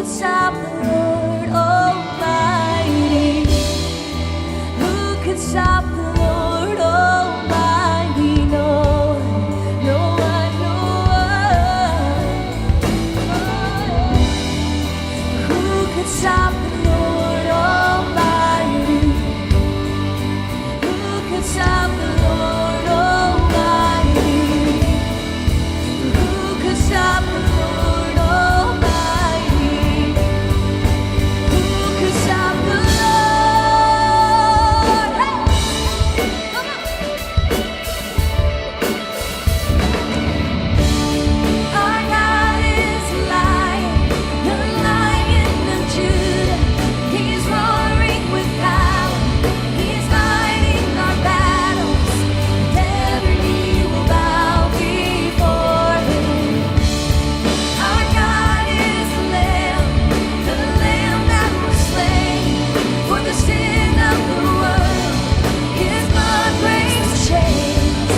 stop the Lord Almighty? Who could stop the Lord Almighty? No one, no one, no one. Who could stop the Lord Almighty? Who could stop the Lord Almighty? Who could stop the Lord Almighty? Who could stop the Lord? Hey! Come on! Our God is a lion, the Lion of Judah. He's roaring with power. He's fighting our battles. Every knee will bow before Him. Our God is the Lamb that was slain for the sin of the world. His blood breaks the chains,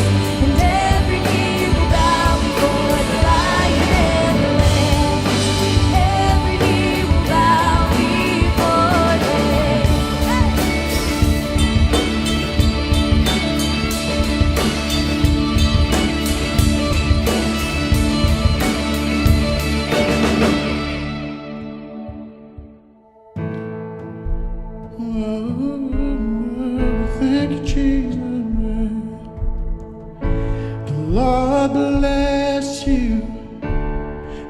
and every knee will bow before the Lion and the Lamb. Every knee will bow before Him. Thank you, Jesus. The Lord bless you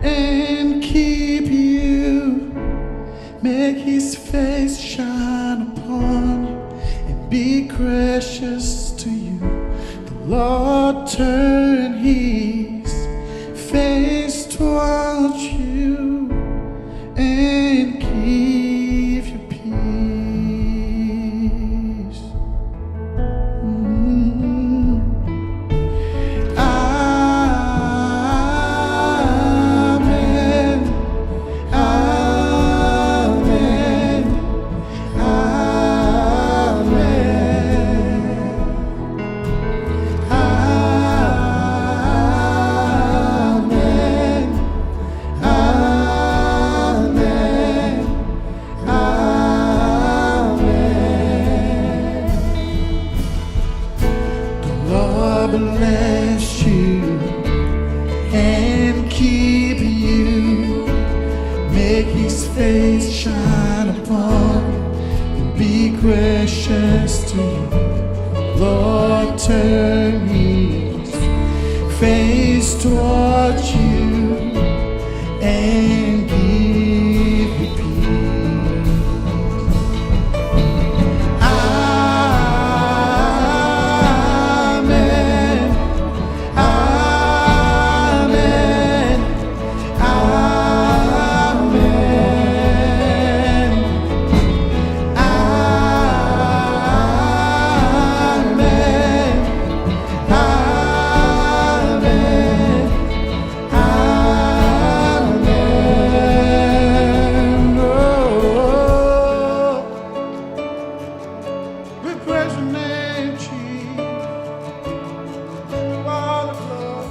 and keep you. Make His face shine upon you and be gracious to you. The Lord turn His face towards you and give you peace. Amen. Amen. Amen. Amen. Amen. Amen. The Lord bless you and keep you. Make His face shine upon you and be gracious to you. Lord, turn His face towards you and give you peace. Amen. Amen. Amen. Amen. Amen. Oh, we praise your name, Jesus. All the glory.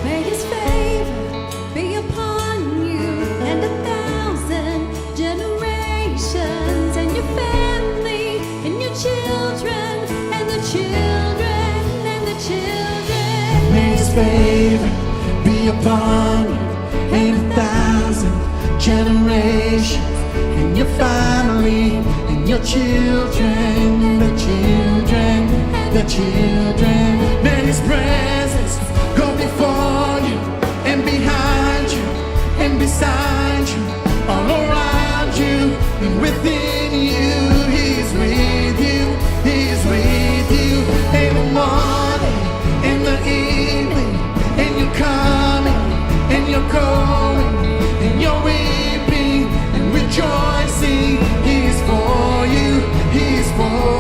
May His favor be upon you and 1,000 generations, and your family, and your children, and the children, and the children. May His favor be upon you and 1,000 generations, and your family, and your children, and the children, the children. May His presence go before you and behind you and beside you, all around you and within you. He's with you, He's with you in the morning, in the evening, and you're coming, and you're going, and you're weeping and rejoicing. He's for you, He's for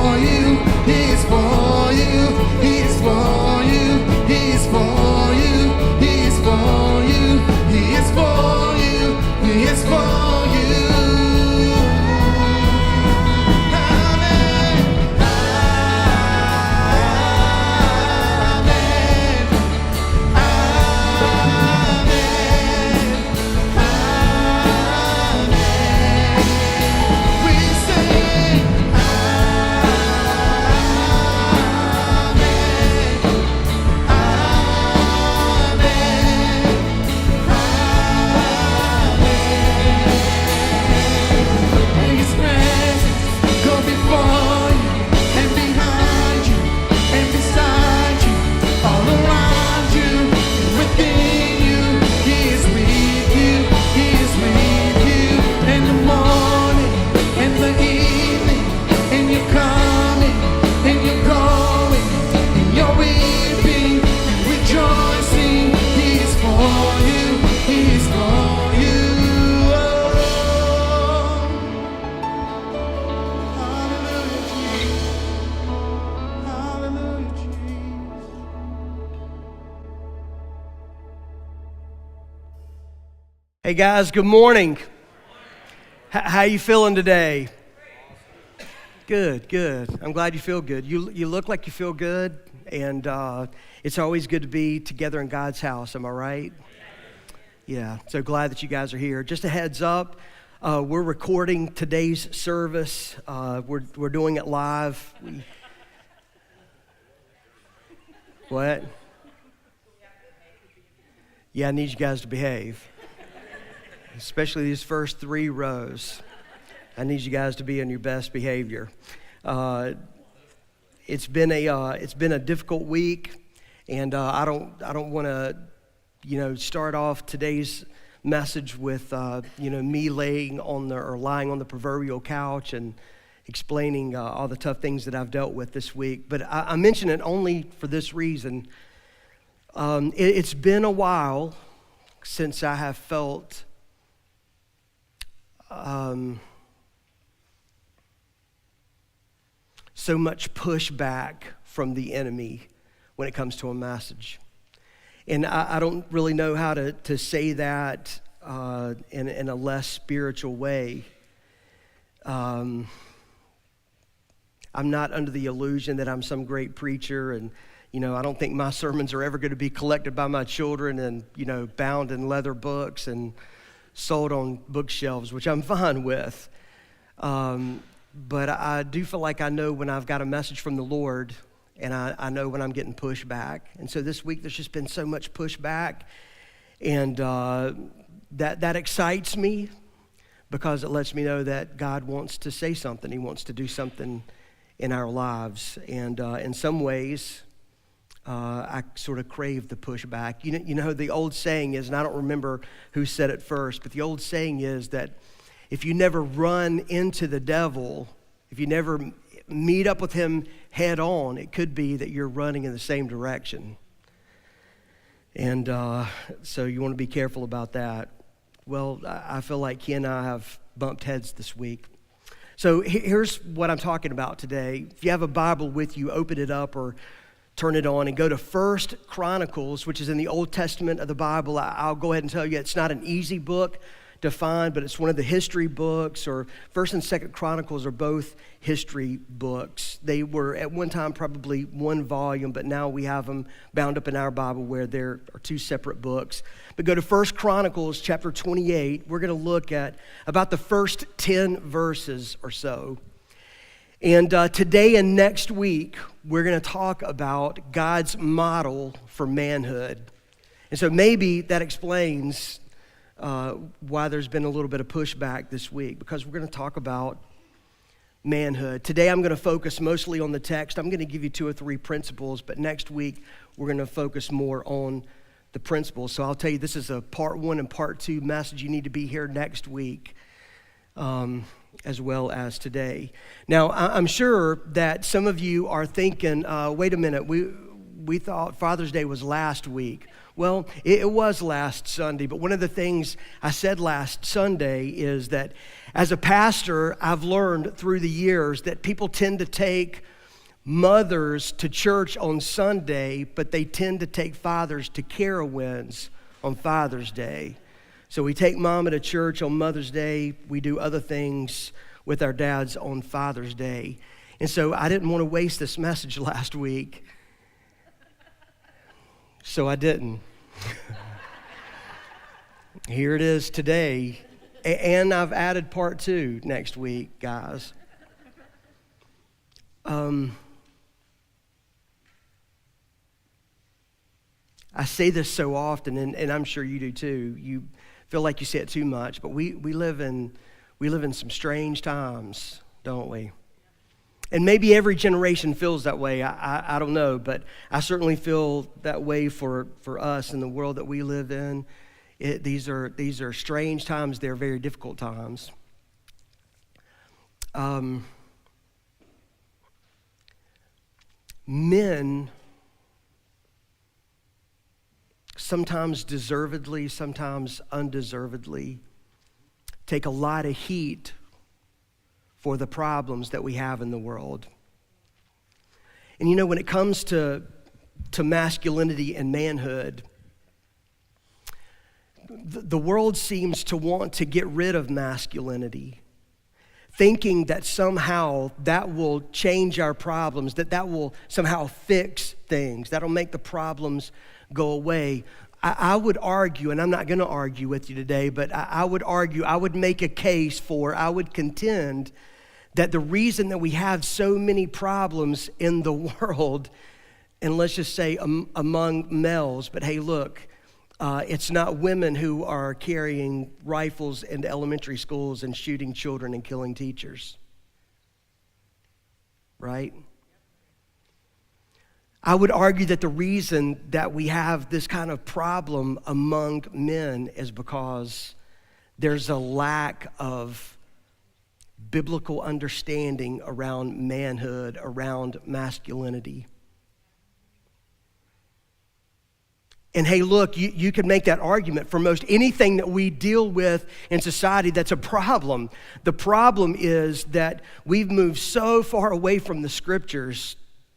Hey guys, good morning. How you feeling today? Good, good. I'm glad you feel good. You look like you feel good, and it's always good to be together in God's house. Am I right? Yeah. So glad that you guys are here. Just a heads up, we're recording today's service. We're doing it live. What? Yeah, I need you guys to behave. Especially these first 3 rows. I need you guys to be on your best behavior. It's been a difficult week, and I don't want to, start off today's message with me lying on the proverbial couch and explaining all the tough things that I've dealt with this week. But I mention it only for this reason. It's been a while since I have felt so much pushback from the enemy when it comes to a message. And I don't really know how to say that in a less spiritual way. I'm not under the illusion that I'm some great preacher, and I don't think my sermons are ever going to be collected by my children and bound in leather books and sold on bookshelves, which I'm fine with. But I do feel like I know when I've got a message from the Lord, and I know when I'm getting pushed back. And so this week there's just been so much pushback, and that excites me because it lets me know that God wants to say something. He wants to do something in our lives. And in some ways, I sort of crave the pushback. You know, the old saying is, and I don't remember who said it first, but the old saying is that if you never run into the devil, if you never meet up with him head on, it could be that you're running in the same direction. And so you want to be careful about that. Well, I feel like he and I have bumped heads this week. So here's what I'm talking about today. If you have a Bible with you, open it up or turn it on and go to 1 Chronicles, which is in the Old Testament of the Bible. I'll go ahead and tell you it's not an easy book to find, but it's one of the history books, or 1 and 2 Chronicles are both history books. They were at one time probably one volume, but now we have them bound up in our Bible where there are 2 separate books. But go to 1 Chronicles chapter 28. We're going to look at about the first 10 verses or so. And today and next week, we're going to talk about God's model for manhood. And so maybe that explains why there's been a little bit of pushback this week, because we're going to talk about manhood. Today I'm going to focus mostly on the text. I'm going to give you 2 or 3 principles, but next week we're going to focus more on the principles. So I'll tell you, this is a part 1 and part 2 message. You need to be here next week. As well as today. Now, I'm sure that some of you are thinking, wait a minute, we thought Father's Day was last week. Well, it was last Sunday, but one of the things I said last Sunday is that as a pastor, I've learned through the years that people tend to take mothers to church on Sunday, but they tend to take fathers to Carowinds on Father's Day. So we take mama to church on Mother's Day. We do other things with our dads on Father's Day. And so I didn't want to waste this message last week. So I didn't. Here it is today. And I've added part 2 next week, guys. I say this so often, and I'm sure you do too. You feel like you say it too much, but we live in some strange times, don't we? And maybe every generation feels that way. I don't know, but I certainly feel that way for us in the world that we live in. These are strange times. They're very difficult times. Men, sometimes deservedly, sometimes undeservedly, take a lot of heat for the problems that we have in the world. And when it comes to masculinity and manhood, the world seems to want to get rid of masculinity, thinking that somehow that will change our problems, that will somehow fix things, that'll make the problems go away. I would argue, and I'm not going to argue with you today, but I would argue, I would make a case for, I would contend that the reason that we have so many problems in the world, and let's just say among males, but hey, look, it's not women who are carrying rifles into elementary schools and shooting children and killing teachers, right? I would argue that the reason that we have this kind of problem among men is because there's a lack of biblical understanding around manhood, around masculinity. And hey, look, you can make that argument for most anything that we deal with in society that's a problem. The problem is that we've moved so far away from the scriptures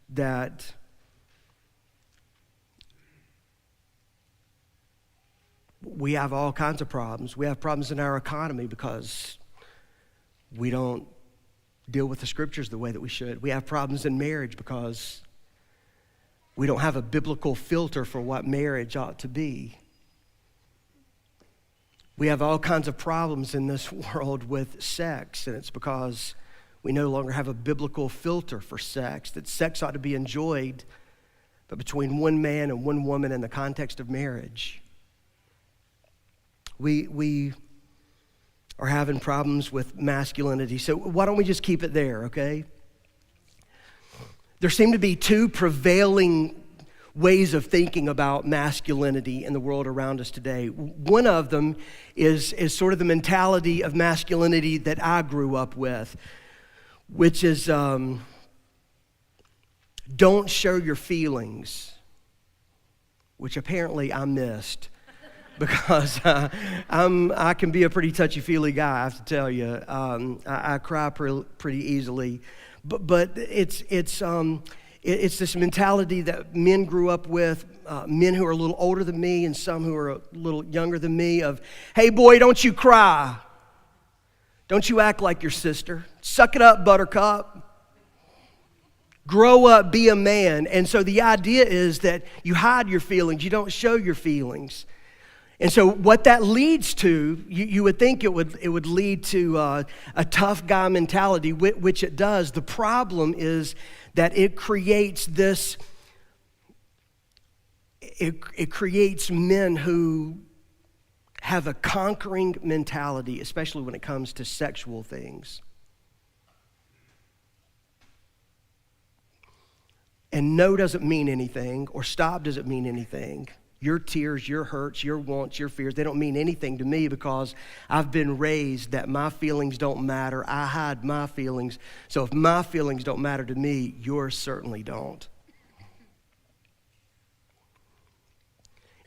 that we have all kinds of problems. We have problems in our economy because we don't deal with the scriptures the way that we should. We have problems in marriage because we don't have a biblical filter for what marriage ought to be. We have all kinds of problems in this world with sex, and it's because we no longer have a biblical filter for sex, that sex ought to be enjoyed, but between one man and one woman in the context of marriage. We are having problems with masculinity. So why don't we just keep it there, okay? There seem to be two prevailing ways of thinking about masculinity in the world around us today. One of them is sort of the mentality of masculinity that I grew up with, which is don't show your feelings, which apparently I missed. Because I can be a pretty touchy-feely guy, I have to tell you. I cry pretty easily, but it's this mentality that men grew up with, men who are a little older than me and some who are a little younger than me. Of, hey boy, don't you cry, don't you act like your sister. Suck it up, Buttercup. Grow up, be a man. And so the idea is that you hide your feelings, you don't show your feelings. And so what that leads to, you would think it would lead to a tough guy mentality, which it does. The problem is that it creates this, it creates men who have a conquering mentality, especially when it comes to sexual things. And no doesn't mean anything, or stop doesn't mean anything. Your tears, your hurts, your wants, your fears, they don't mean anything to me because I've been raised that my feelings don't matter. I hide my feelings. So if my feelings don't matter to me, yours certainly don't.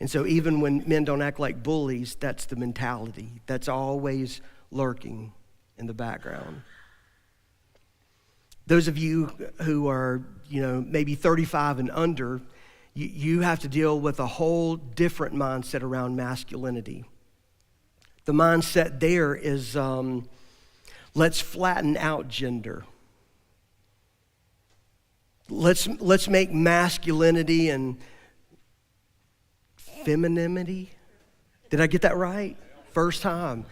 And so even when men don't act like bullies, that's the mentality. That's always lurking in the background. Those of you who are, maybe 35 and under, you have to deal with a whole different mindset around masculinity. The mindset there is, let's flatten out gender. Let's make masculinity and femininity. Did I get that right? First time.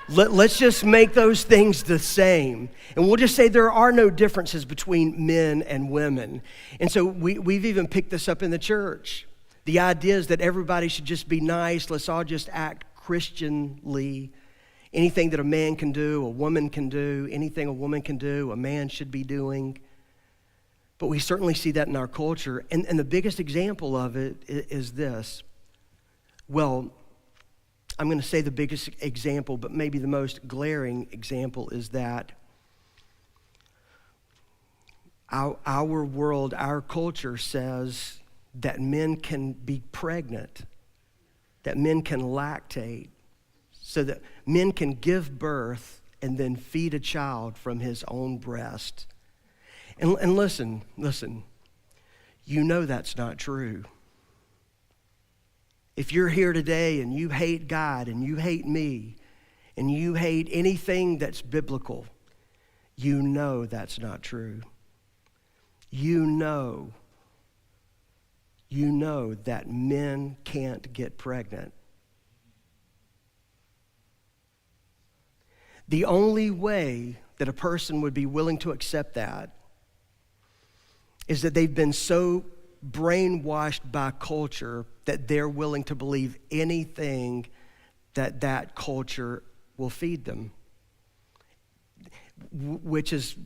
Let's just make those things the same. And we'll just say there are no differences between men and women. And so we've even picked this up in the church. The idea is that everybody should just be nice. Let's all just act Christianly. Anything that a man can do, a woman can do. Anything a woman can do, a man should be doing. But we certainly see that in our culture. And the biggest example of it is this. Well, I'm going to say the biggest example, but maybe the most glaring example is that our world, our culture says that men can be pregnant, that men can lactate, so that men can give birth and then feed a child from his own breast. And listen, you know that's not true. If you're here today and you hate God and you hate me and you hate anything that's biblical, you know that's not true. You know that men can't get pregnant. The only way that a person would be willing to accept that is that they've been so brainwashed by culture that they're willing to believe anything that culture will feed them, which is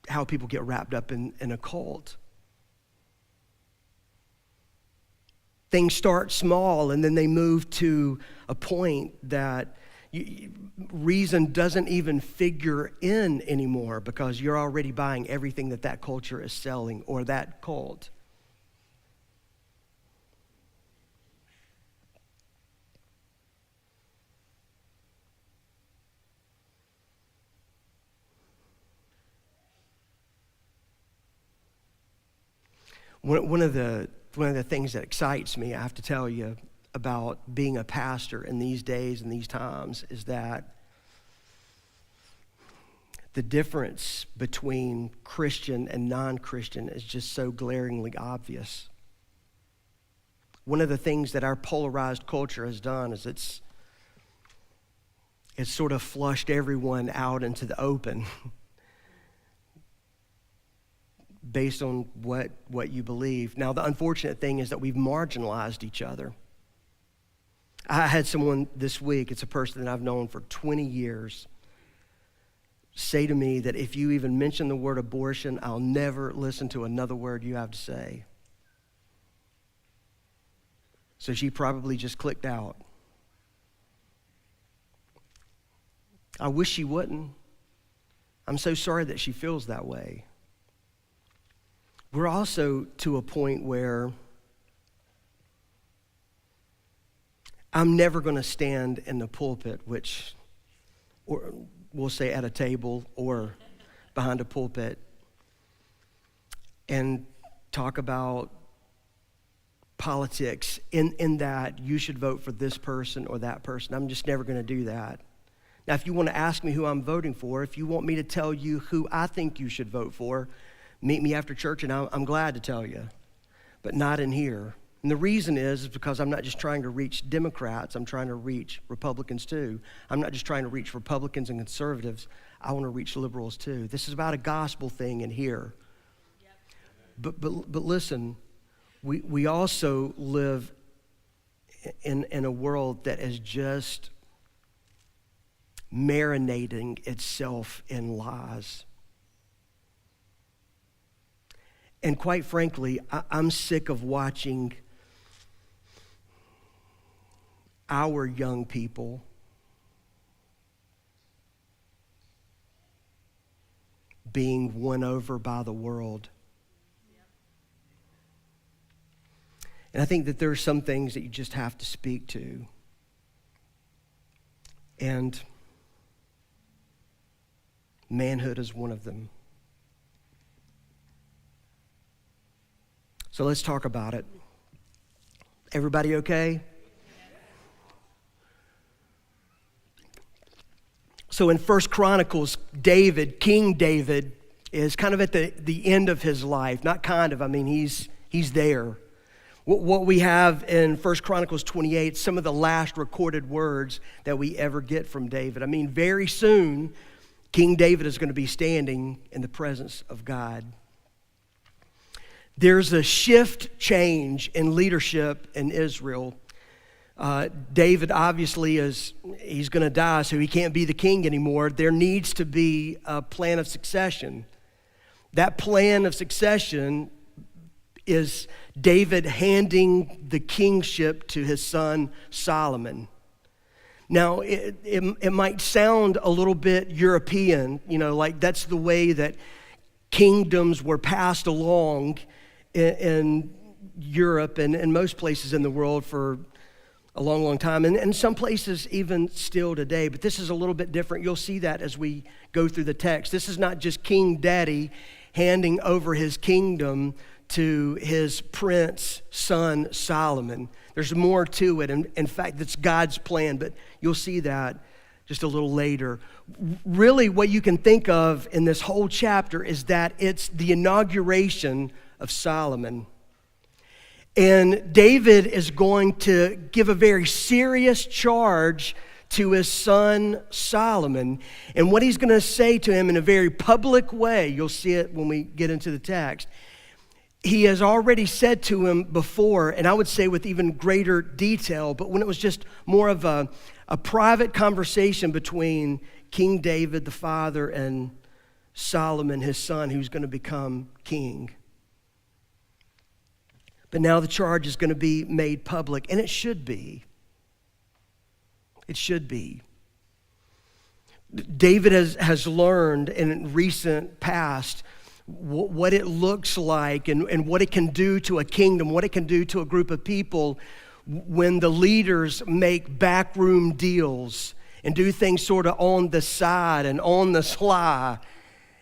how people get wrapped up in a cult. Things start small and then they move to a point that reason doesn't even figure in anymore because you're already buying everything that culture is selling or that cult. One of the things that excites me, I have to tell you, about being a pastor in these days and these times is that the difference between Christian and non-Christian is just so glaringly obvious. One of the things that our polarized culture has done is it's sort of flushed everyone out into the open based on what you believe. Now, the unfortunate thing is that we've marginalized each other. I had someone this week, it's a person that I've known for 20 years, say to me that if you even mention the word abortion, I'll never listen to another word you have to say. So she probably just clicked out. I wish she wouldn't. I'm so sorry that she feels that way. We're also to a point where I'm never going to stand in the pulpit, or we'll say at a table or behind a pulpit, and talk about politics in that you should vote for this person or that person. I'm just never going to do that. Now, if you want to ask me who I'm voting for, if you want me to tell you who I think you should vote for, meet me after church and I'm glad to tell you, but not in here. And the reason is because I'm not just trying to reach Democrats, I'm trying to reach Republicans too. I'm not just trying to reach Republicans and conservatives, I want to reach liberals too. This is about a gospel thing in here. Yep. But listen, we also live in a world that is just marinating itself in lies. And quite frankly, I'm sick of watching our young people being won over by the world. And I think that there are some things that you just have to speak to. And manhood is one of them. So let's talk about it. Everybody okay? So in 1 Chronicles, King David, is kind of at the end of his life. Not kind of, I mean, he's there. What we have in 1 Chronicles 28, some of the last recorded words that we ever get from David. I mean, very soon, King David is going to be standing in the presence of God. There's a change in leadership in Israel. David obviously he's going to die, so he can't be the king anymore. There needs to be a plan of succession. That plan of succession is David handing the kingship to his son Solomon. Now, it might sound a little bit European, like that's the way that kingdoms were passed along in Europe and in most places in the world for a long, long time, and some places even still today. But this is a little bit different. You'll see that as we go through the text. This is not just King Daddy handing over his kingdom to his prince son Solomon. There's more to it. And in fact, it's God's plan, but you'll see that just a little later. Really, what you can think of in this whole chapter is that it's the inauguration of Solomon. And David is going to give a very serious charge to his son Solomon. And what he's going to say to him in a very public way, you'll see it when we get into the text. He has already said to him before, and I would say with even greater detail, but when it was just more of a private conversation between King David, the father, and Solomon, his son, who's going to become king. But now the charge is going to be made public, and it should be. It should be. David has learned in recent past what it looks like and what it can do to a kingdom, what it can do to a group of people when the leaders make backroom deals and do things sort of on the side and on the sly.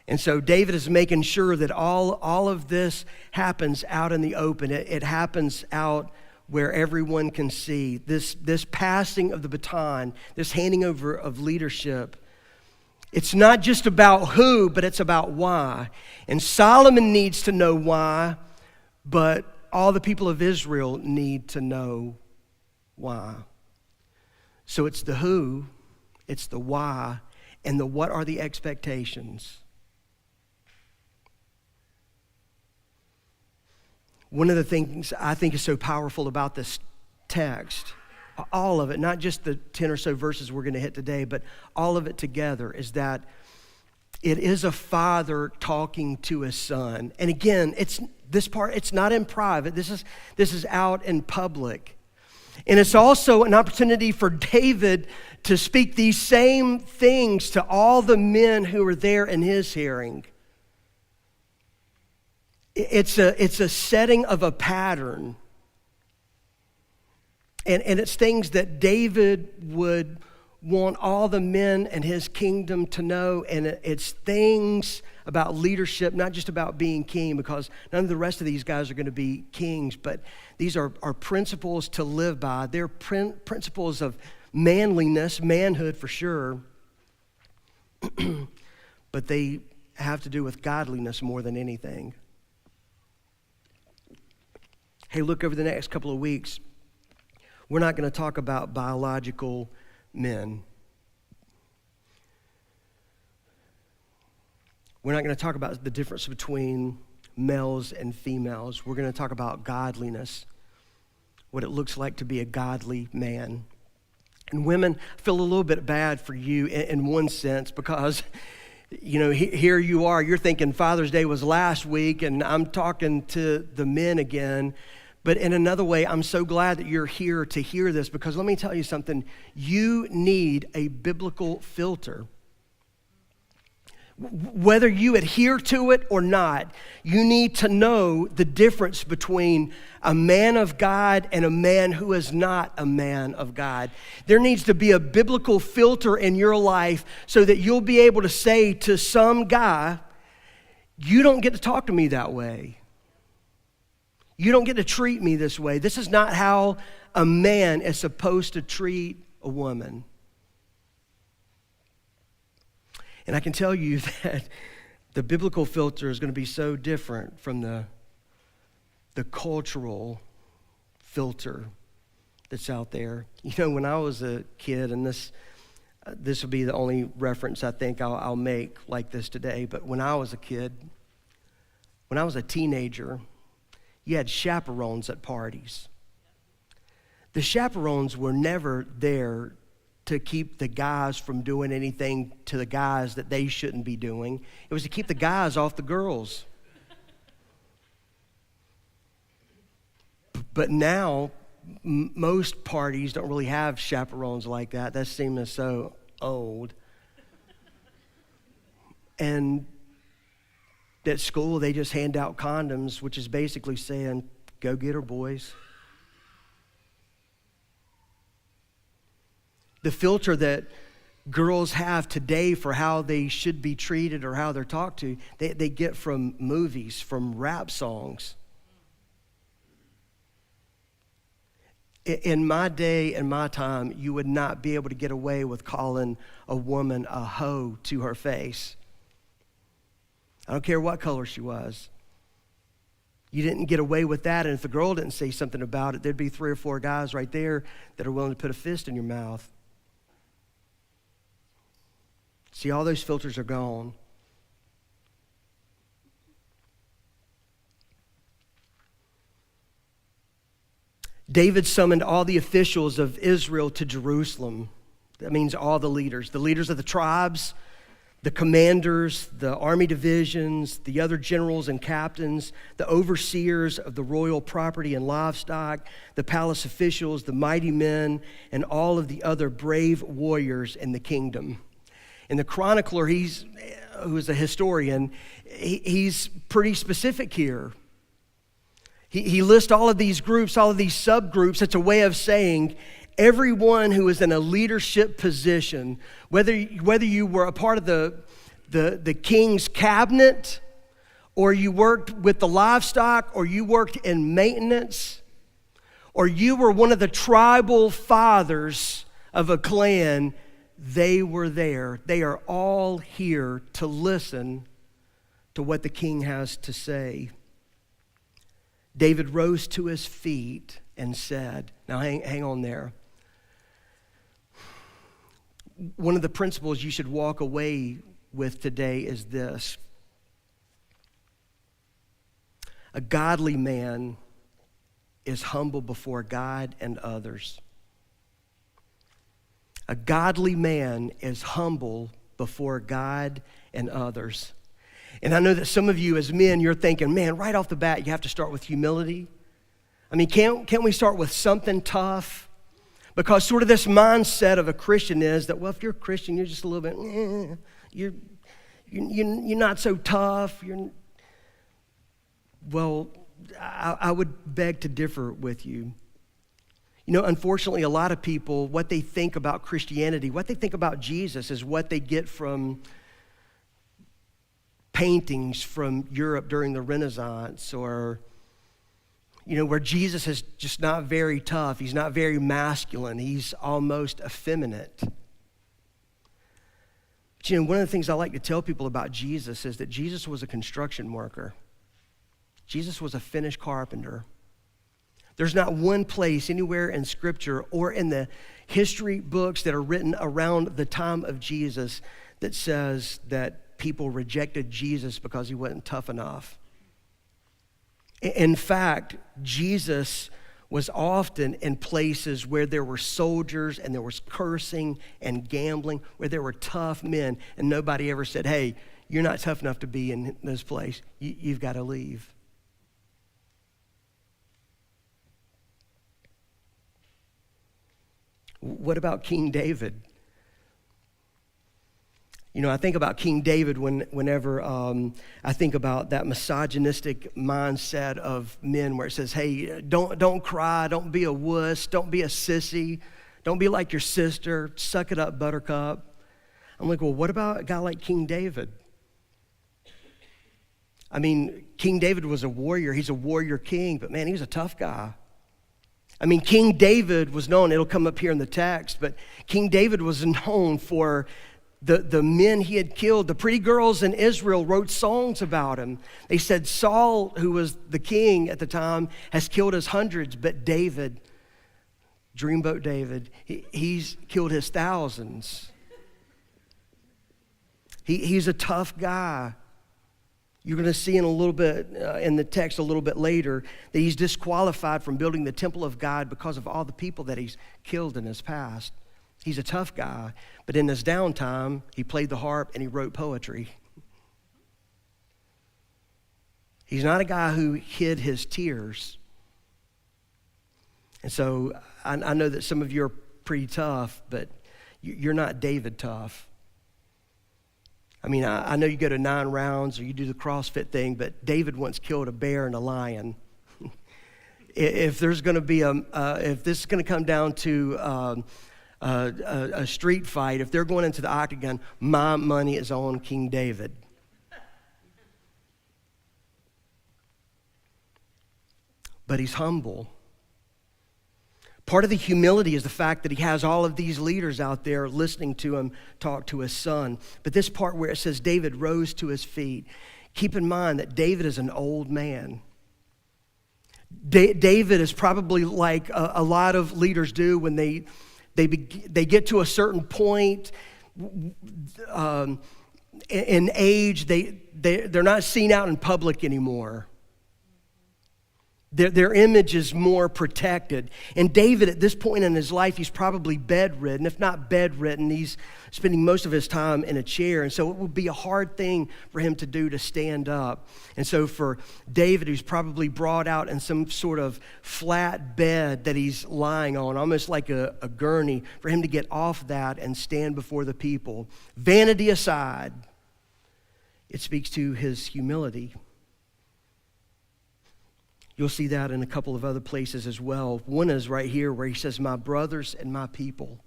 And so David is making sure that all of this happens out in the open. It happens out where everyone can see. This passing of the baton, this handing over of leadership, it's not just about who, but it's about why. And Solomon needs to know why, but all the people of Israel need to know why. So it's the who, it's the why, and the what are the expectations. One of the things I think is so powerful about this text, all of it, not just the 10 or so verses we're going to hit today, but all of it together, is that it is a father talking to his son. And again, it's not in private. This is out in public. And it's also an opportunity for David to speak these same things to all the men who are there in his hearing. It's a setting of a pattern. And it's things that David would want all the men in his kingdom to know. And it's things about leadership, not just about being king, because none of the rest of these guys are going to be kings, but these are principles to live by. They're principles of manliness, manhood for sure, but they have to do with godliness more than anything. Hey, look, over the next couple of weeks, we're not going to talk about biological men. We're not going to talk about the difference between males and females. We're going to talk about godliness, what it looks like to be a godly man. And women, I feel a little bit bad for you in one sense, because you know, here you are, you're thinking Father's Day was last week, and I'm talking to the men again. But in another way, I'm so glad that you're here to hear this, because let me tell you something. You need a biblical filter. Whether you adhere to it or not, you need to know the difference between a man of God and a man who is not a man of God. There needs to be a biblical filter in your life so that you'll be able to say to some guy, you don't get to talk to me that way. You don't get to treat me this way. This is not how a man is supposed to treat a woman. And I can tell you that the biblical filter is going to be so different from the cultural filter that's out there. You know, when I was a kid, and this will be the only reference I think I'll make like this today, but when I was a kid, when I was a teenager, you had chaperones at parties. The chaperones were never there to keep the guys from doing anything to the guys that they shouldn't be doing. It was to keep the guys off the girls. But now, most parties don't really have chaperones like that. That seems so old. And at school, they just hand out condoms, which is basically saying, go get her, boys. The filter that girls have today for how they should be treated or how they're talked to, they get from movies, from rap songs. In my day and my time, you would not be able to get away with calling a woman a hoe to her face. I don't care what color she was. You didn't get away with that, and if the girl didn't say something about it, there'd be 3 or 4 guys right there that are willing to put a fist in your mouth. See, all those filters are gone. David summoned all the officials of Israel to Jerusalem. That means all the leaders of the tribes, the commanders, the army divisions, the other generals and captains, the overseers of the royal property and livestock, the palace officials, the mighty men, and all of the other brave warriors in the kingdom. And the chronicler, who is a historian, he's pretty specific here. He lists all of these groups, all of these subgroups. It's a way of saying everyone who is in a leadership position, whether you were a part of the king's cabinet, or you worked with the livestock, or you worked in maintenance, or you were one of the tribal fathers of a clan, they were there. They are all here to listen to what the king has to say. David rose to his feet and said, now hang on there. One of the principles you should walk away with today is this. A godly man is humble before God and others. A godly man is humble before God and others. And I know that some of you as men, you're thinking, man, right off the bat, you have to start with humility. I mean, can't we start with something tough? Because sort of this mindset of a Christian is that, well, if you're a Christian, you're just a little bit, you're not so tough. Well, I would beg to differ with you. You know, unfortunately, a lot of people, what they think about Christianity, what they think about Jesus is what they get from paintings from Europe during the Renaissance, or, you know, where Jesus is just not very tough. He's not very masculine. He's almost effeminate. But, you know, one of the things I like to tell people about Jesus is that Jesus was a construction worker. Jesus was a finished carpenter. There's not one place anywhere in Scripture or in the history books that are written around the time of Jesus that says that people rejected Jesus because he wasn't tough enough. In fact, Jesus was often in places where there were soldiers and there was cursing and gambling, where there were tough men, and nobody ever said, hey, you're not tough enough to be in this place. You've got to leave. What about King David? You know, I think about King David whenever I think about that misogynistic mindset of men where it says, hey, don't cry, don't be a wuss, don't be a sissy, don't be like your sister, suck it up, buttercup. I'm like, well, what about a guy like King David? I mean, King David was a warrior. He's a warrior king, but man, he was a tough guy. I mean, King David was known, it'll come up here in the text, but King David was known for the men he had killed. The pretty girls in Israel wrote songs about him. They said Saul, who was the king at the time, has killed his hundreds, but David, Dreamboat David, he's killed his thousands. He's a tough guy. You're going to see in a little bit, in the text a little bit later, that he's disqualified from building the temple of God because of all the people that he's killed in his past. He's a tough guy, but in his downtime, he played the harp and he wrote poetry. He's not a guy who hid his tears. And so I know that some of you are pretty tough, but you're not David tough. I mean, I know you go to 9 rounds or you do the CrossFit thing, but David once killed a bear and a lion. If there's going to be if this is going to come down to a street fight, if they're going into the octagon, my money is on King David. But he's humble. Part of the humility is the fact that he has all of these leaders out there listening to him talk to his son. But this part where it says David rose to his feet, keep in mind that David is an old man. David is probably like a lot of leaders do when they get to a certain point in age. They're not seen out in public anymore. Their image is more protected. And David, at this point in his life, he's probably bedridden. If not bedridden, he's spending most of his time in a chair. And so it would be a hard thing for him to do to stand up. And so for David, who's probably brought out in some sort of flat bed that he's lying on, almost like a gurney, for him to get off that and stand before the people. Vanity aside, it speaks to his humility. You'll see that in a couple of other places as well. One is right here where he says, my brothers and my people.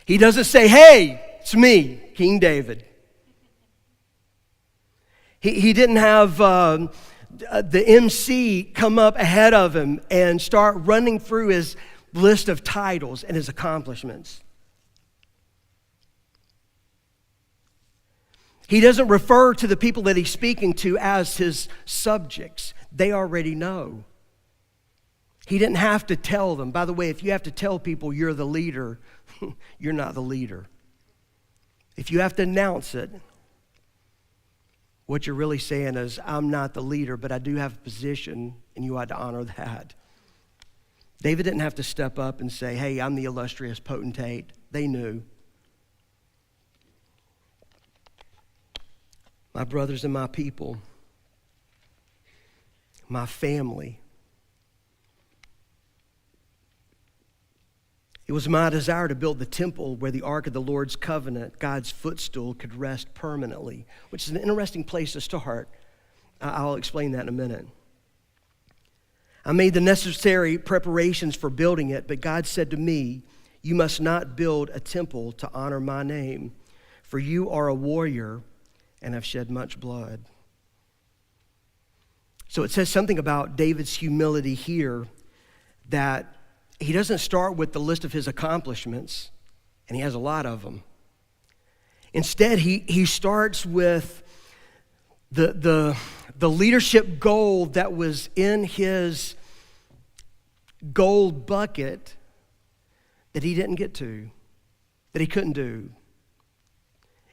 He doesn't say, hey, it's me, King David. He didn't have the MC come up ahead of him and start running through his list of titles and his accomplishments. He doesn't refer to the people that he's speaking to as his subjects. They already know. He didn't have to tell them. By the way, if you have to tell people you're the leader, you're not the leader. If you have to announce it, what you're really saying is, I'm not the leader, but I do have a position, and you ought to honor that. David didn't have to step up and say, hey, I'm the illustrious potentate. They knew. My brothers and my people, my family. It was my desire to build the temple where the Ark of the Lord's covenant, God's footstool, could rest permanently, which is an interesting place to start. I'll explain that in a minute. I made the necessary preparations for building it, but God said to me, you must not build a temple to honor my name, for you are a warrior and have shed much blood. So it says something about David's humility here, that he doesn't start with the list of his accomplishments, and he has a lot of them. Instead, he starts with the leadership goal that was in his gold bucket that he didn't get to, that he couldn't do.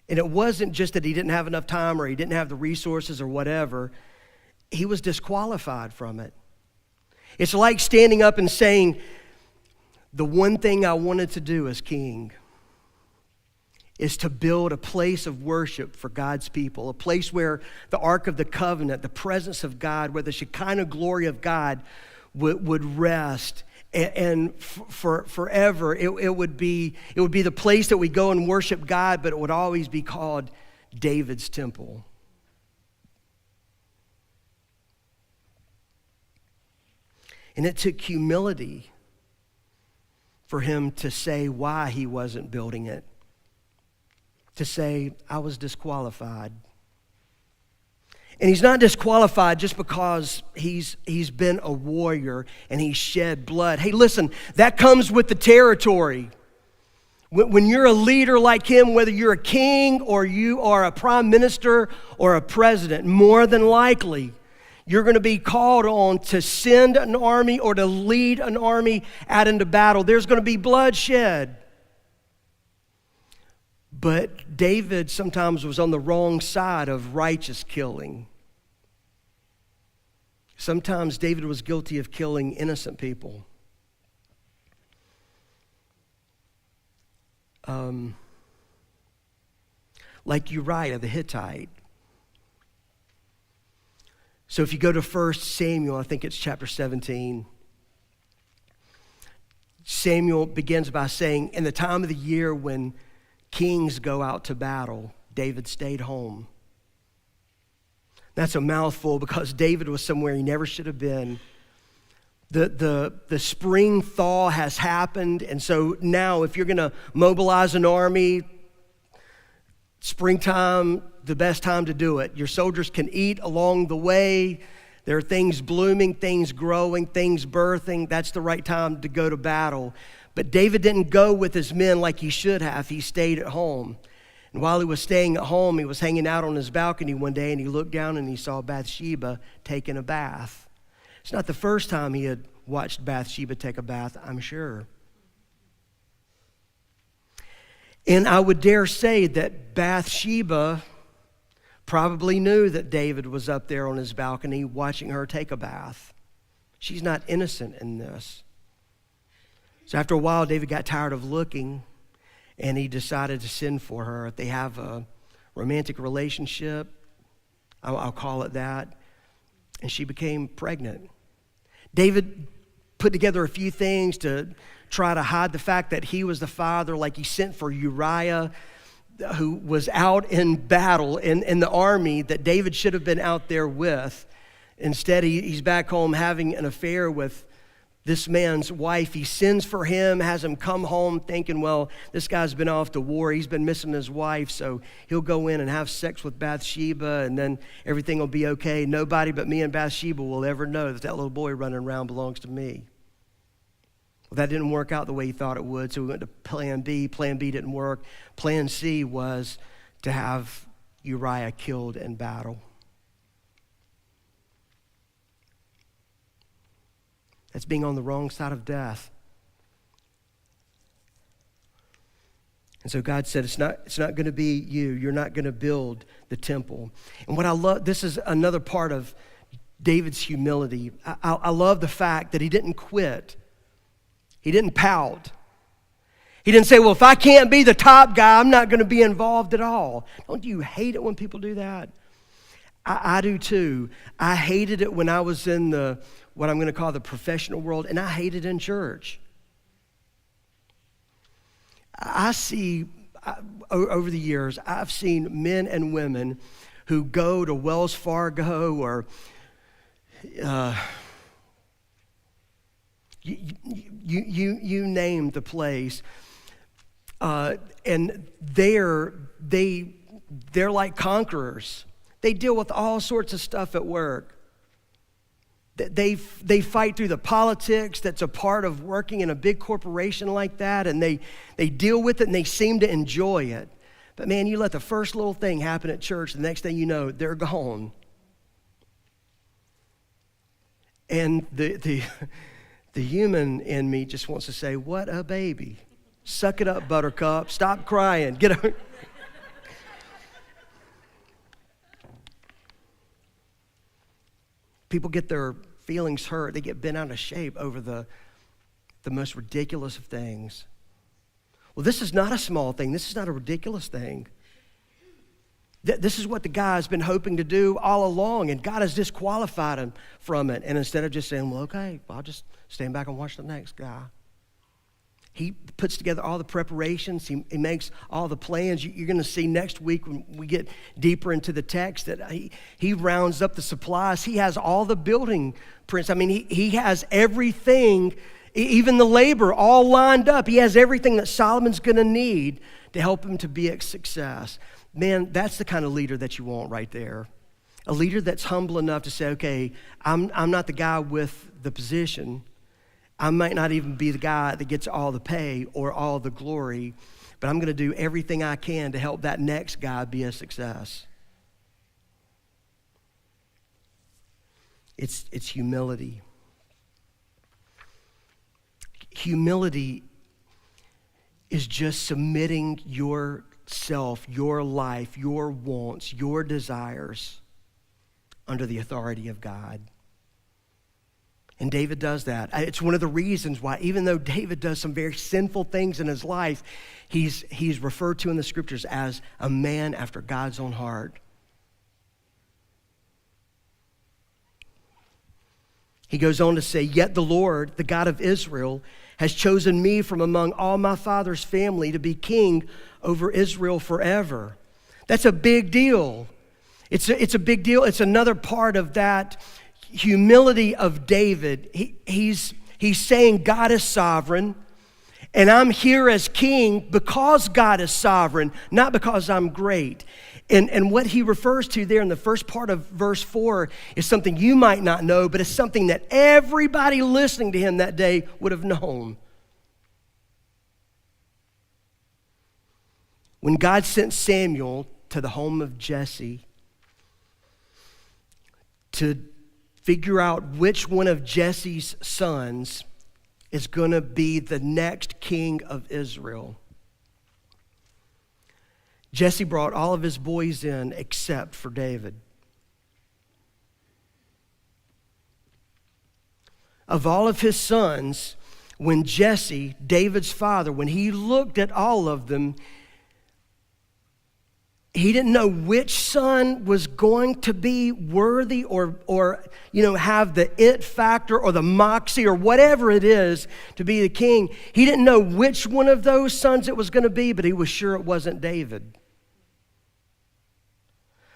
And it wasn't just that he didn't have enough time or he didn't have the resources or whatever. He was disqualified from it. It's like standing up and saying, the one thing I wanted to do as king is to build a place of worship for God's people, a place where the Ark of the Covenant, the presence of God, where the Shekinah glory of God would rest. And for forever, it would be the place that we go and worship God, but it would always be called David's temple. And it took humility for him to say why he wasn't building it. To say, I was disqualified. And he's not disqualified just because he's been a warrior and he shed blood. Hey, listen, that comes with the territory. When you're a leader like him, whether you're a king or you are a prime minister or a president, more than likely, you're going to be called on to send an army or to lead an army out into battle. There's going to be bloodshed. But David sometimes was on the wrong side of righteous killing. Sometimes David was guilty of killing innocent people. Like Uriah the Hittite. So if you go to 1 Samuel, I think it's chapter 17, Samuel begins by saying, in the time of the year when kings go out to battle, David stayed home. That's a mouthful because David was somewhere he never should have been. The spring thaw has happened, and so now if you're going to mobilize an army, springtime, the best time to do it. Your soldiers can eat along the way. There are things blooming, things growing, things birthing. That's the right time to go to battle. But David didn't go with his men like he should have. He stayed at home. And while he was staying at home, he was hanging out on his balcony one day, and he looked down and he saw Bathsheba taking a bath. It's not the first time he had watched Bathsheba take a bath, I'm sure. And I would dare say that Bathsheba probably knew that David was up there on his balcony watching her take a bath. She's not innocent in this. So after a while, David got tired of looking, and he decided to send for her. They have a romantic relationship, I'll call it that, and she became pregnant. David put together a few things to try to hide the fact that he was the father, like he sent for Uriah, who was out in battle in the army that David should have been out there with. Instead, he's back home having an affair with this man's wife. He sends for him, has him come home thinking, well, this guy's been off to war. He's been missing his wife, so he'll go in and have sex with Bathsheba, and then everything will be okay. Nobody but me and Bathsheba will ever know that that little boy running around belongs to me. Well, that didn't work out the way he thought it would, so we went to plan B. Plan B didn't work. Plan C was to have Uriah killed in battle. That's being on the wrong side of death. And so God said, it's not going to be you. You're not going to build the temple. And what I love, this is another part of David's humility. I love the fact that he didn't quit. He didn't pout. He didn't say, well, if I can't be the top guy, I'm not going to be involved at all. Don't you hate it when people do that? I do too. I hated it when I was in what I'm going to call the professional world, and I hate it in church. I see, over the years, I've seen men and women who go to Wells Fargo or you name the place, and they're like conquerors. They deal with all sorts of stuff at work. They fight through the politics that's a part of working in a big corporation like that, and they deal with it and they seem to enjoy it. But man, you let the first little thing happen at church, the next thing you know, they're gone. And the human in me just wants to say, what a baby. Suck it up, buttercup. Stop crying. Get over. People get their feelings hurt. They get bent out of shape over the most ridiculous of things. Well, this is not a small thing. This is not a ridiculous thing. This is what the guy has been hoping to do all along, and God has disqualified him from it. And instead of just saying, well, okay, I'll just stand back and watch the next guy. He puts together all the preparations. He makes all the plans. You're going to see next week when we get deeper into the text that he rounds up the supplies. He has all the building prints. I mean, he has everything, even the labor, all lined up. He has everything that Solomon's going to need to help him to be a success. Man, that's the kind of leader that you want right there. A leader that's humble enough to say, okay, I'm not the guy with the position. I might not even be the guy that gets all the pay or all the glory, but I'm going to do everything I can to help that next guy be a success. It's humility. Humility is just submitting yourself, your life, your wants, your desires under the authority of God. And David does that. It's one of the reasons why, even though David does some very sinful things in his life, he's referred to in the scriptures as a man after God's own heart. He goes on to say, yet the Lord, the God of Israel, has chosen me from among all my father's family to be king over Israel forever. That's a big deal. It's a big deal. It's another part of that humility of David. He's saying God is sovereign, and I'm here as king because God is sovereign, not because I'm great. And what he refers to there in the first part of verse 4 is something you might not know, but it's something that everybody listening to him that day would have known. When God sent Samuel to the home of Jesse to figure out which one of Jesse's sons is going to be the next king of Israel, Jesse brought all of his boys in except for David. Of all of his sons, when Jesse, David's father, when he looked at all of them, he didn't know which son was going to be worthy or have the it factor or the moxie or whatever it is to be the king. He didn't know which one of those sons it was going to be, but he was sure it wasn't David.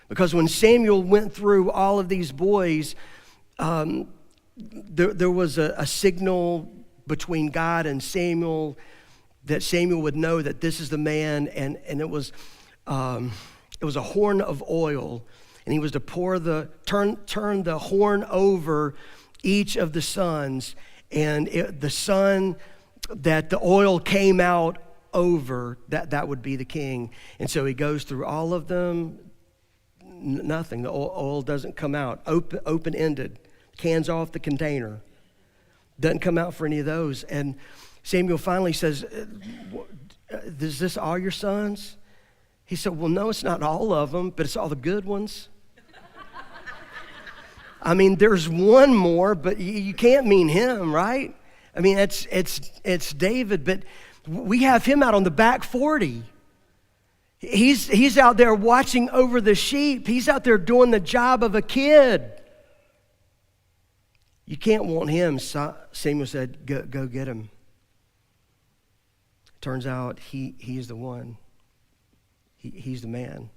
Because when Samuel went through all of these boys, there was a signal between God and Samuel that Samuel would know that this is the man, and it was a horn of oil, and he was to turn the horn over each of the sons, and the son that the oil came out over, that would be the king. And so he goes through all of them. Nothing. The oil doesn't come out. Open-ended. Cans off the container. Doesn't come out for any of those. And Samuel finally says, is this all your sons? He said, well, no, it's not all of them, but it's all the good ones. I mean, there's one more, but you can't mean him, right? I mean, it's David, but we have him out on the back 40. He's out there watching over the sheep. He's out there doing the job of a kid. You can't want him. Samuel said, go get him. Turns out he's the one. He's the man.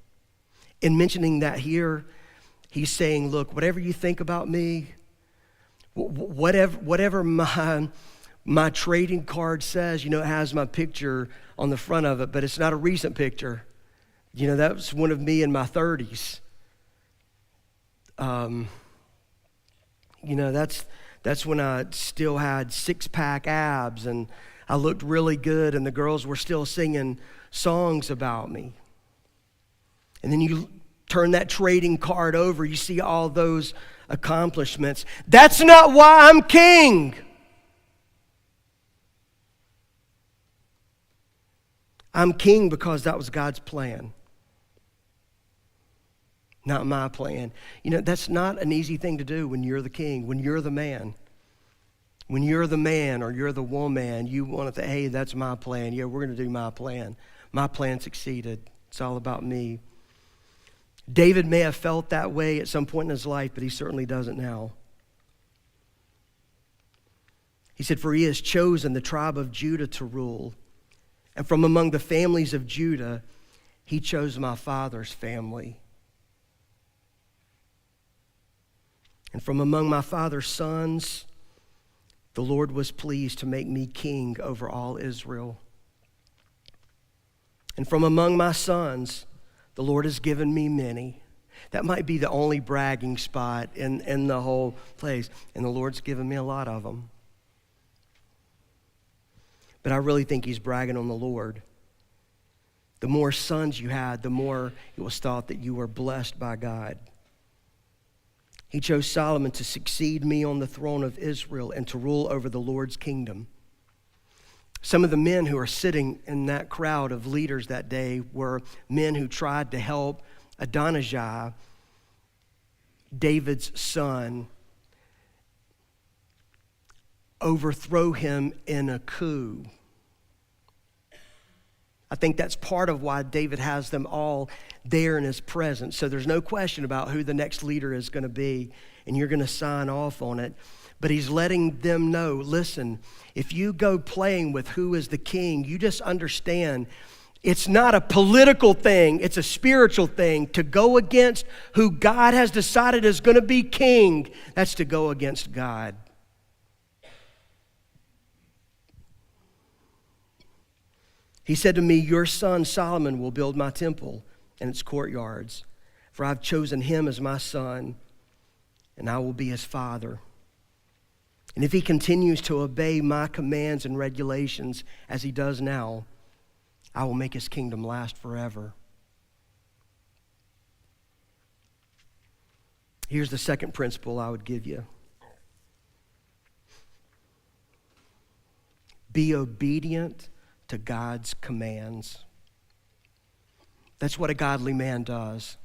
In mentioning that here, he's saying, look, whatever you think about me, whatever my trading card says, it has my picture on the front of it, but it's not a recent picture. That was one of me in my 30s. That's when I still had six-pack abs and I looked really good and the girls were still singing songs about me. And then you turn that trading card over, you see all those accomplishments. That's not why I'm king. I'm king because that was God's plan. Not my plan. That's not an easy thing to do when you're the king, when you're the man. When you're the man or you're the woman, you want to say, hey, that's my plan. Yeah, we're going to do my plan. My plan succeeded. It's all about me. David may have felt that way at some point in his life, but he certainly doesn't now. He said, for he has chosen the tribe of Judah to rule. And from among the families of Judah, he chose my father's family. And from among my father's sons, the Lord was pleased to make me king over all Israel. And from among my sons, the Lord has given me many. That might be the only bragging spot in the whole place. And the Lord's given me a lot of them. But I really think he's bragging on the Lord. The more sons you had, the more it was thought that you were blessed by God. He chose Solomon to succeed me on the throne of Israel and to rule over the Lord's kingdom. Some of the men who are sitting in that crowd of leaders that day were men who tried to help Adonijah, David's son, overthrow him in a coup. I think that's part of why David has them all there in his presence. So there's no question about who the next leader is going to be, and you're going to sign off on it. But he's letting them know, listen, if you go playing with who is the king, you just understand it's not a political thing, it's a spiritual thing. To go against who God has decided is going to be king, that's to go against God. He said to me, your son Solomon will build my temple, and its courtyards. For I've chosen him as my son, and I will be his father. And if he continues to obey my commands and regulations as he does now, I will make his kingdom last forever. Here's the second principle I would give you. Be obedient to God's commands. That's what a godly man does.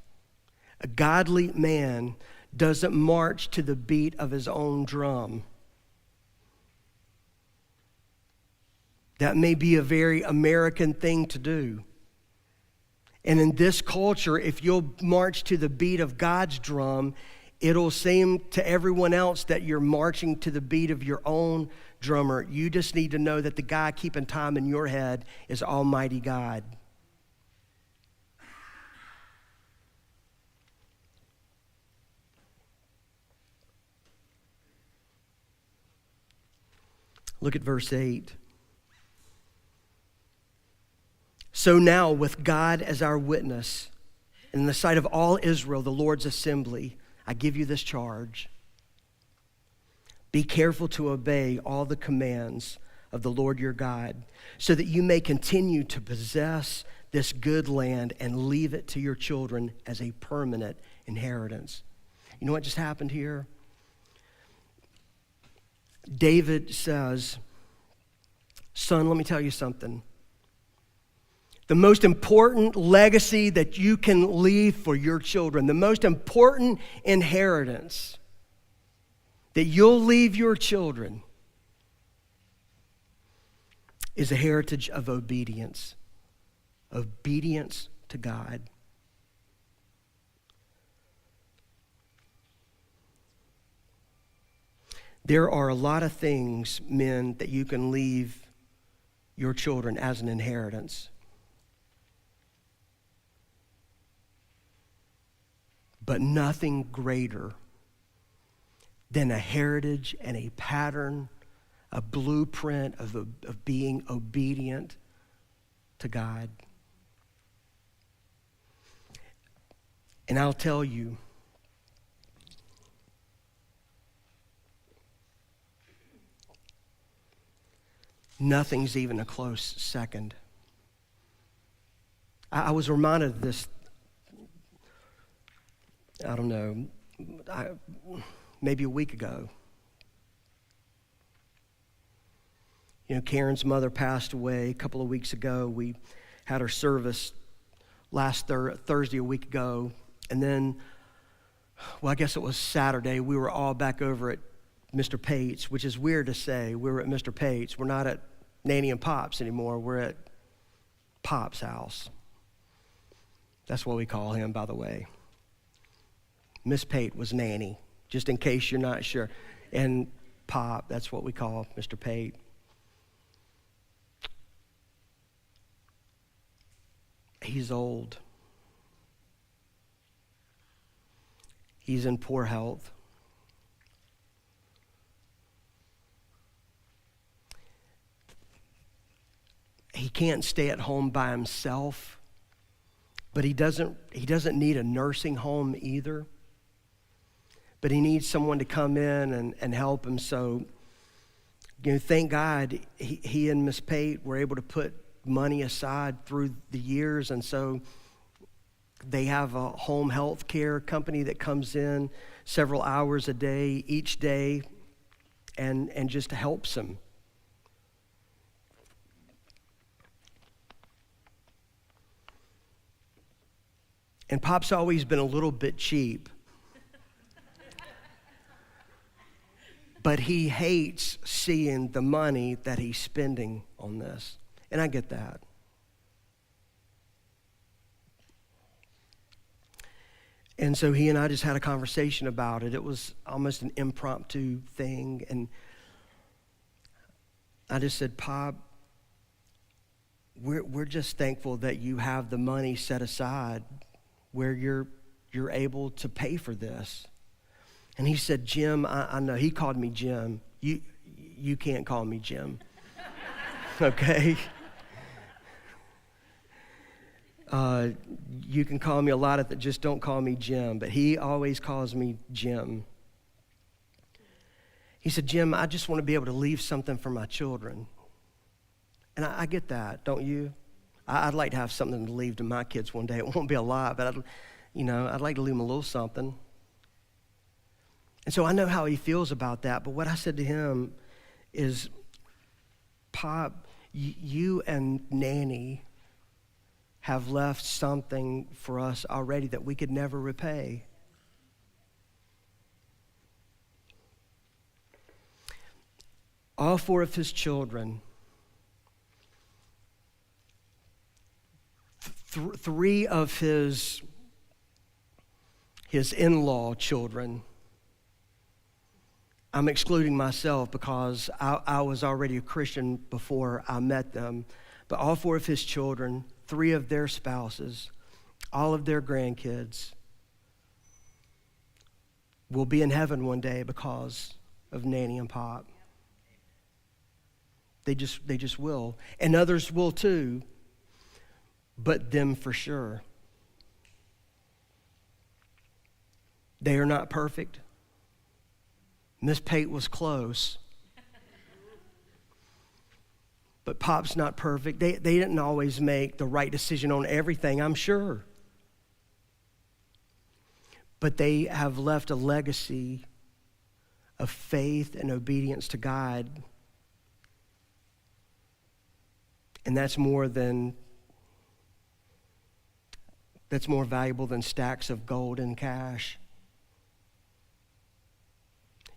A godly man doesn't march to the beat of his own drum. That may be a very American thing to do. And in this culture, if you'll march to the beat of God's drum, it'll seem to everyone else that you're marching to the beat of your own drummer. You just need to know that the guy keeping time in your head is Almighty God. Look at verse 8. So now, with God as our witness, and in the sight of all Israel, the Lord's assembly, I give you this charge. Be careful to obey all the commands of the Lord your God, so that you may continue to possess this good land and leave it to your children as a permanent inheritance. You know what just happened here? David says, son, let me tell you something. The most important legacy that you can leave for your children, the most important inheritance that you'll leave your children is a heritage of obedience. Obedience to God. There are a lot of things, men, that you can leave your children as an inheritance. But nothing greater than a heritage and a pattern, a blueprint of being obedient to God. And I'll tell you, nothing's even a close second. I was reminded of this, I don't know, maybe a week ago. You know, Karen's mother passed away a couple of weeks ago. We had her service last Thursday a week ago. And then, well, I guess it was Saturday, we were all back over at Mr. Pate's, which is weird to say. We were at Mr. Pate's. We're not at Nanny and Pop's anymore. We're at Pop's house. That's what we call him, by the way. Miss Pate was Nanny, just in case you're not sure. And Pop, that's what we call Mr. Pate. He's old. He's in poor health. He can't stay at home by himself, but he doesn't need a nursing home either. But he needs someone to come in and help him. So, you know, thank God he and Miss Pate were able to put money aside through the years, and so they have a home health care company that comes in several hours a day, each day, and just helps him. And Pop's always been a little bit cheap. But he hates seeing the money that he's spending on this. And I get that. And so he and I just had a conversation about it. It was almost an impromptu thing. And I just said, Pop, we're just thankful that you have the money set aside where you're able to pay for this. And he said, Jim, I know. He called me Jim. You can't call me Jim. Okay? You can call me a lot of that, just don't call me Jim, but he always calls me Jim. He said, Jim, I just want to be able to leave something for my children. And I get that, don't you? I'd like to have something to leave to my kids one day. It won't be a lot, but I'd like to leave them a little something. And so I know how he feels about that, but what I said to him is, Pop, you and Nanny have left something for us already that we could never repay. All four of his children, three of his in-law children, I'm excluding myself because I was already a Christian before I met them, but all four of his children, three of their spouses, all of their grandkids will be in heaven one day because of Nanny and Pop. They just will. And others will too, but them for sure. They are not perfect. Miss Pate was close. But Pop's not perfect. They didn't always make the right decision on everything, I'm sure. But they have left a legacy of faith and obedience to God. And that's more valuable than stacks of gold and cash.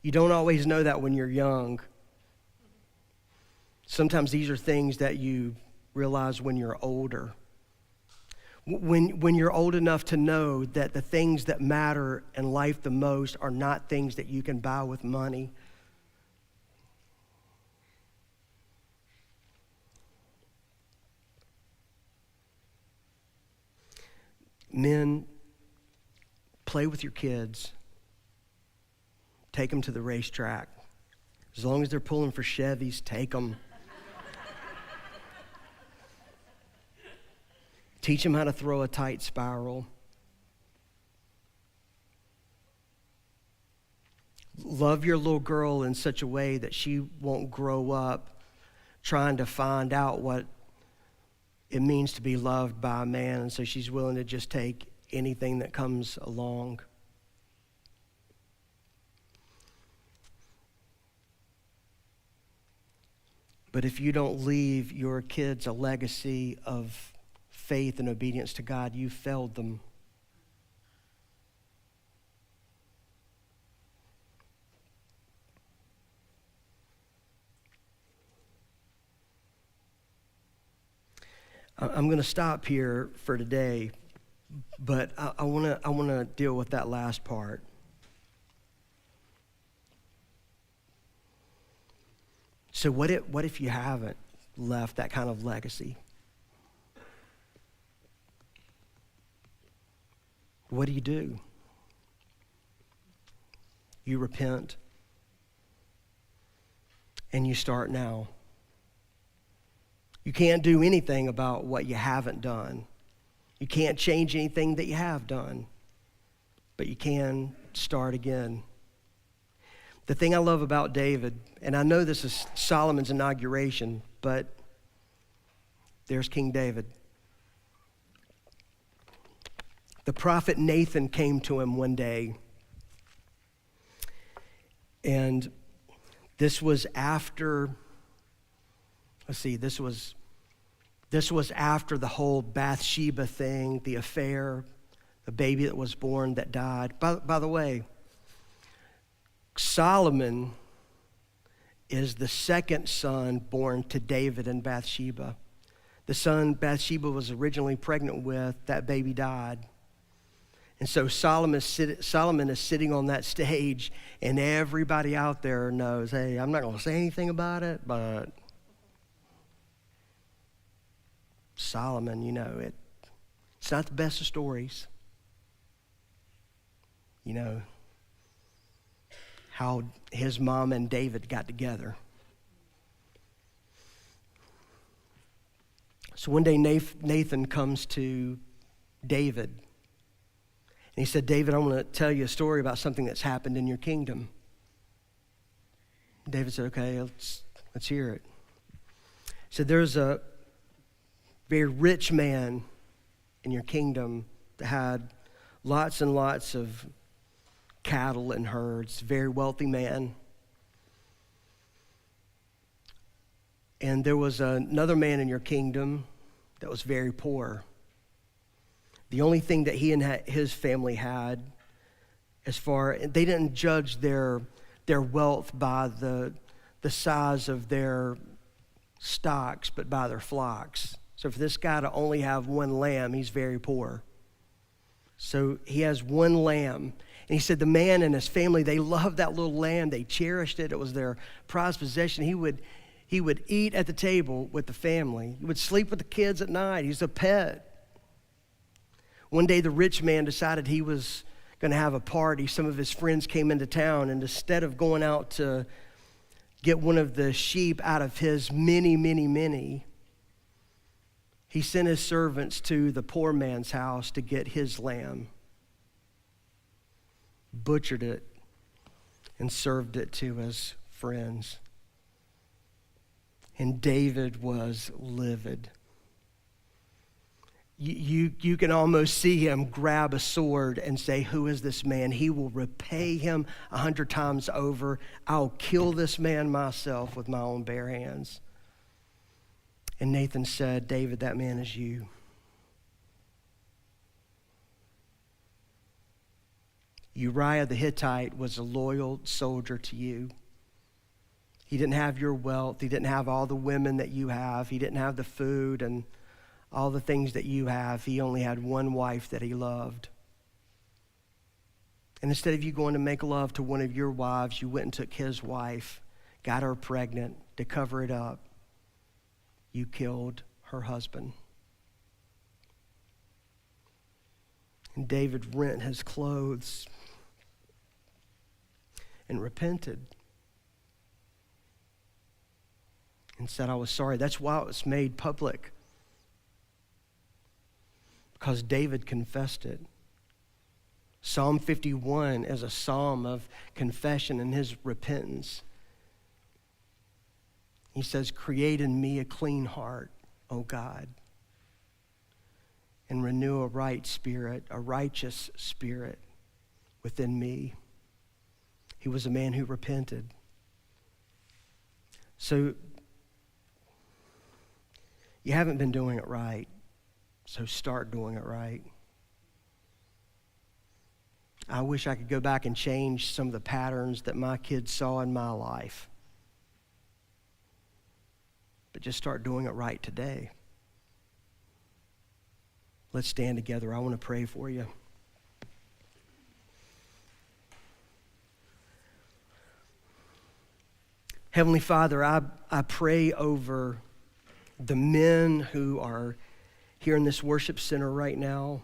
You don't always know that when you're young. Sometimes these are things that you realize when you're older. When you're old enough to know that the things that matter in life the most are not things that you can buy with money. Men, play with your kids. Take them to the racetrack. As long as they're pulling for Chevys, take them. Teach them how to throw a tight spiral. Love your little girl in such a way that she won't grow up trying to find out what it means to be loved by a man, and so she's willing to just take anything that comes along. But if you don't leave your kids a legacy of faith and obedience to God, you failed them. I'm going to stop here for today, but I want to deal with that last part. So what if you haven't left that kind of legacy? What do? You repent and you start now. You can't do anything about what you haven't done. You can't change anything that you have done, but you can start again. The thing I love about David, and I know this is Solomon's inauguration, but there's King David. The prophet Nathan came to him one day, and this was after, this was after the whole Bathsheba thing, the affair, the baby that was born that died. By the way, Solomon is the second son born to David and Bathsheba. The son Bathsheba was originally pregnant with, that baby died. And so Solomon is sitting on that stage, and everybody out there knows, hey, I'm not going to say anything about it, but Solomon, it's not the best of stories. How his mom and David got together. So one day Nathan comes to David. And he said, David, I want to tell you a story about something that's happened in your kingdom. David said, okay, let's hear it. He said, there's a very rich man in your kingdom that had lots and lots of cattle and herds, very wealthy man. And there was another man in your kingdom that was very poor. The only thing that he and his family had, they didn't judge their wealth by the size of their stocks, but by their flocks. So for this guy to only have one lamb, he's very poor. So he has one lamb. And he said the man and his family, they loved that little lamb. They cherished it. It was their prized possession. He would eat at the table with the family. He would sleep with the kids at night. He's a pet. One day the rich man decided he was going to have a party. Some of his friends came into town, and instead of going out to get one of the sheep out of his many, he sent his servants to the poor man's house to get his lamb, butchered it, and served it to his friends. And David was livid. You can almost see him grab a sword and say, who is this man? He will repay him 100 times over. I'll kill this man myself with my own bare hands. And Nathan said, David, that man is you. Uriah the Hittite was a loyal soldier to you. He didn't have your wealth. He didn't have all the women that you have. He didn't have the food and all the things that you have. He only had one wife that he loved. And instead of you going to make love to one of your wives, you went and took his wife, got her pregnant to cover it up. You killed her husband. And David rent his clothes and repented and said, I was sorry. That's why it was made public, because David confessed it. Psalm 51 is a psalm of confession and his repentance. He says, create in me a clean heart, O God, and renew a right spirit, a righteous spirit within me. He was a man who repented. So you haven't been doing it right, so start doing it right. I wish I could go back and change some of the patterns that my kids saw in my life. But just start doing it right today. Let's stand together. I want to pray for you. Heavenly Father, I pray over the men who are here in this worship center right now.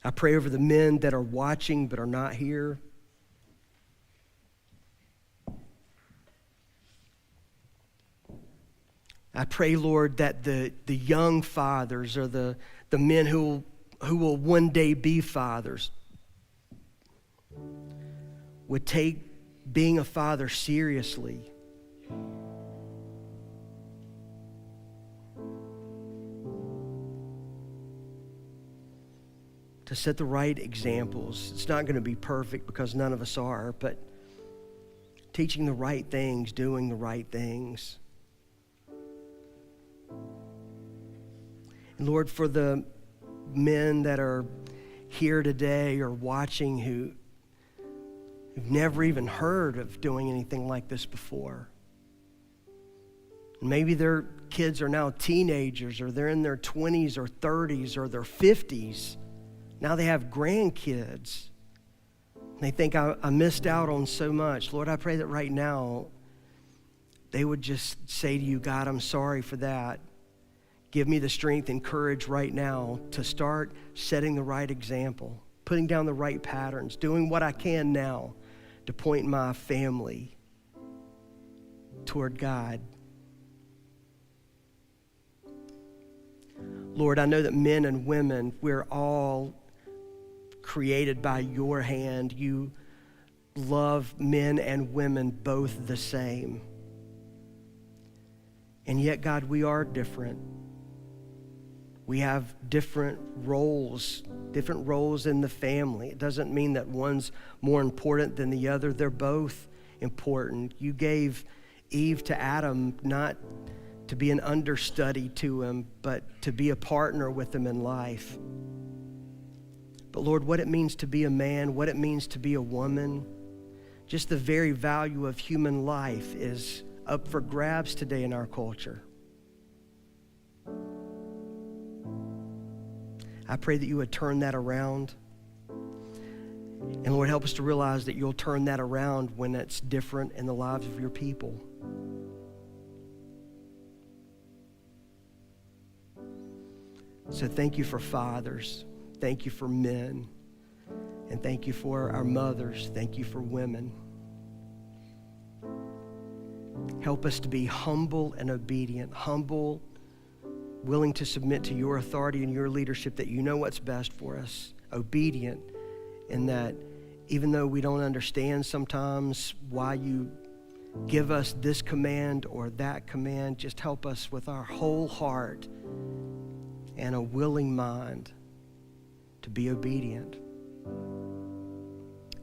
I pray over the men that are watching but are not here. I pray, Lord, that the young fathers or the men who will one day be fathers would take being a father seriously. To set the right examples. It's not going to be perfect because none of us are, but teaching the right things, doing the right things. And Lord, for the men that are here today or watching who've never even heard of doing anything like this before. Maybe their kids are now teenagers, or they're in their 20s or 30s or their 50s. Now they have grandkids. They think I missed out on so much. Lord, I pray that right now they would just say to you, God, I'm sorry for that. Give me the strength and courage right now to start setting the right example, putting down the right patterns, doing what I can now to point my family toward God. Lord, I know that men and women, we're all created by your hand. You love men and women both the same. And yet, God, we are different. We have different roles in the family. It doesn't mean that one's more important than the other. They're both important. You gave Eve to Adam not to be an understudy to him, but to be a partner with him in life. But Lord, what it means to be a man, what it means to be a woman, just the very value of human life is up for grabs today in our culture. I pray that you would turn that around. And Lord, help us to realize that you'll turn that around when it's different in the lives of your people. So thank you for fathers. Thank you for men. And thank you for our mothers. Thank you for women. Help us to be humble and obedient. Humble, willing to submit to your authority and your leadership, that you know what's best for us. Obedient in that even though we don't understand sometimes why you give us this command or that command, just help us with our whole heart and a willing mind to be obedient.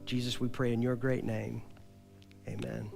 Jesus, we pray in your great name. Amen.